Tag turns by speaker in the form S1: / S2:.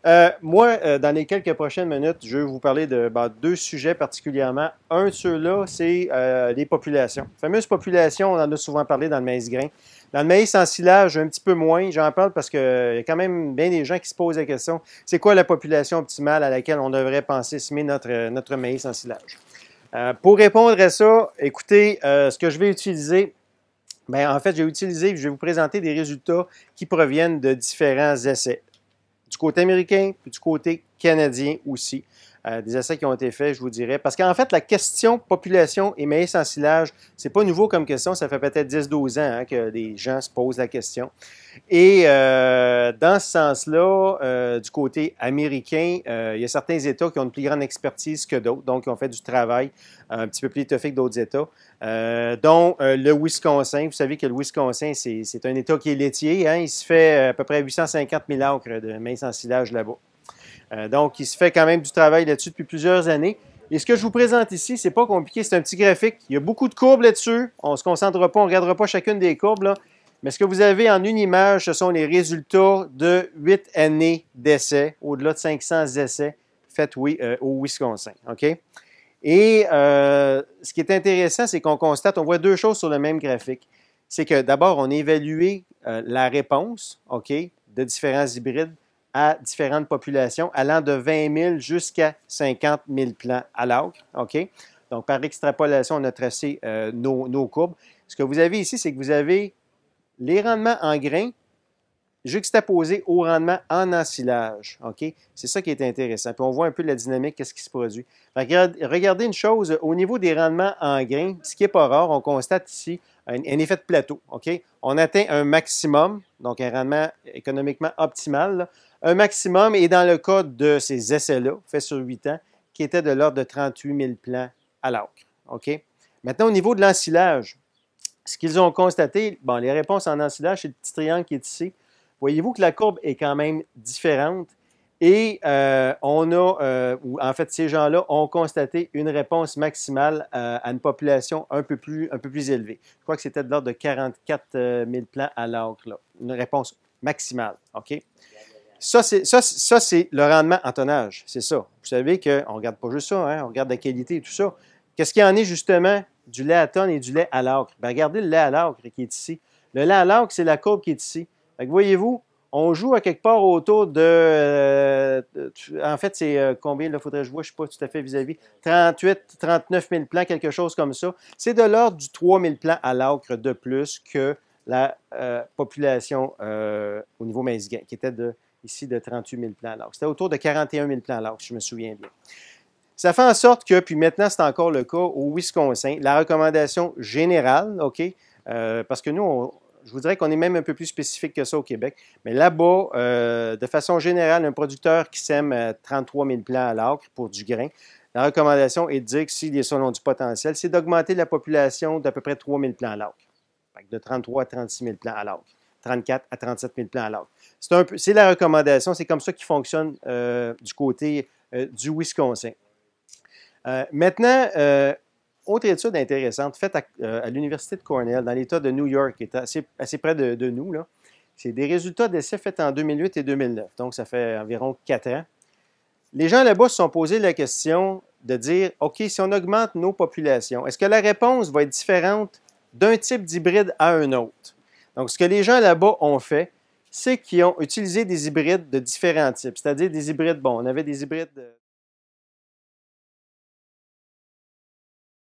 S1: Dans les quelques prochaines minutes, je vais vous parler de deux sujets particulièrement. Un de ceux-là, c'est les populations. Les fameuses populations, on en a souvent parlé dans le maïs grain. Dans le maïs en silage, un petit peu moins. J'en parle parce qu'il y a quand même bien des gens qui se posent la question, c'est quoi la population optimale à laquelle on devrait penser semer notre maïs en silage? Pour répondre à ça, écoutez, ce que je vais utiliser, en fait, je vais vous présenter des résultats qui proviennent de différents essais du côté américain, puis du côté canadien aussi. Des essais qui ont été faits, je vous dirais. Parce qu'en fait, la question population et maïs en silage, c'est pas nouveau comme question. Ça fait peut-être 10-12 ans que les gens se posent la question. Et dans ce sens-là, du côté américain, il y a certains États qui ont une plus grande expertise que d'autres, donc qui ont fait du travail un petit peu plus étoffé que d'autres États, dont le Wisconsin. Vous savez que le Wisconsin, c'est un État qui est laitier. Hein? Il se fait à peu près 850 000 acres de maïs en silage là-bas. Donc, il se fait quand même du travail là-dessus depuis plusieurs années. Et ce que je vous présente ici, c'est pas compliqué, c'est un petit graphique. Il y a beaucoup de courbes là-dessus. On ne se concentrera pas, on ne regardera pas chacune des courbes, là. Mais ce que vous avez en une image, ce sont les résultats de 8 années d'essais, au-delà de 500 essais faits, oui, au Wisconsin. OK? Et ce qui est intéressant, c'est qu'on constate, on voit deux choses sur le même graphique. C'est que d'abord, on a évalué la réponse, OK, de différents hybrides à différentes populations, allant de 20 000 jusqu'à 50 000 plants à l'acre. OK? Donc, par extrapolation, on a tracé nos courbes. Ce que vous avez ici, c'est que vous avez les rendements en grains juxtaposés au rendement en ensilage. OK? C'est ça qui est intéressant. Puis on voit un peu la dynamique, qu'est-ce qui se produit. Regardez une chose, au niveau des rendements en grains, ce qui n'est pas rare, on constate ici un effet de plateau. OK? On atteint un maximum, donc un rendement économiquement optimal, là, un maximum, et dans le cas de ces essais-là, faits sur 8 ans, qui était de l'ordre de 38 000 plants à l'acre. OK? Maintenant, au niveau de l'ensilage, ce qu'ils ont constaté, bon, les réponses en ensilage, c'est le petit triangle qui est ici. Voyez-vous que la courbe est quand même différente et en fait, ces gens-là ont constaté une réponse maximale à une population un peu plus élevée. Je crois que c'était de l'ordre de 44 000 plants à l'acre, là. Une réponse maximale. OK? Ça, c'est le rendement en tonnage. C'est ça. Vous savez qu'on ne regarde pas juste ça, hein? On regarde la qualité et tout ça. Qu'est-ce qu'il y en est justement du lait à tonne et du lait à l'acre? Regardez le lait à l'acre qui est ici. Le lait à l'acre, c'est la courbe qui est ici. Voyez-vous, on joue à quelque part autour en fait, c'est combien, il faudrait que je vois, je ne suis pas tout à fait vis-à-vis, 38, 39 000 plants, quelque chose comme ça. C'est de l'ordre du 3 000 plants à l'acre de plus que la population au niveau maïs grain, qui était ici de 38 000 plants à l'acre. C'était autour de 41 000 plants à l'acre, si je me souviens bien. Ça fait en sorte que, puis maintenant c'est encore le cas au Wisconsin, la recommandation générale, OK, parce que nous, je vous dirais qu'on est même un peu plus spécifique que ça au Québec, mais là-bas, de façon générale, un producteur qui sème 33 000 plants à l'acre pour du grain, la recommandation est de dire que s'il est selon du potentiel, c'est d'augmenter la population d'à peu près 3 000 plants à l'acre, de 33 à 36 000 plants à l'acre, 34 à 37 000 plants à l'acre. C'est la recommandation, c'est comme ça qu'il fonctionne du côté du Wisconsin. Maintenant, autre étude intéressante faite à l'Université de Cornell, dans l'État de New York, qui est assez près de nous, là. C'est des résultats d'essais faits en 2008 et 2009, donc ça fait environ 4 ans. Les gens là-bas se sont posé la question de dire, OK, si on augmente nos populations, est-ce que la réponse va être différente d'un type d'hybride à un autre? Donc, ce que les gens là-bas ont fait, c'est qu'ils ont utilisé des hybrides de différents types, c'est-à-dire des hybrides, bon, on avait des hybrides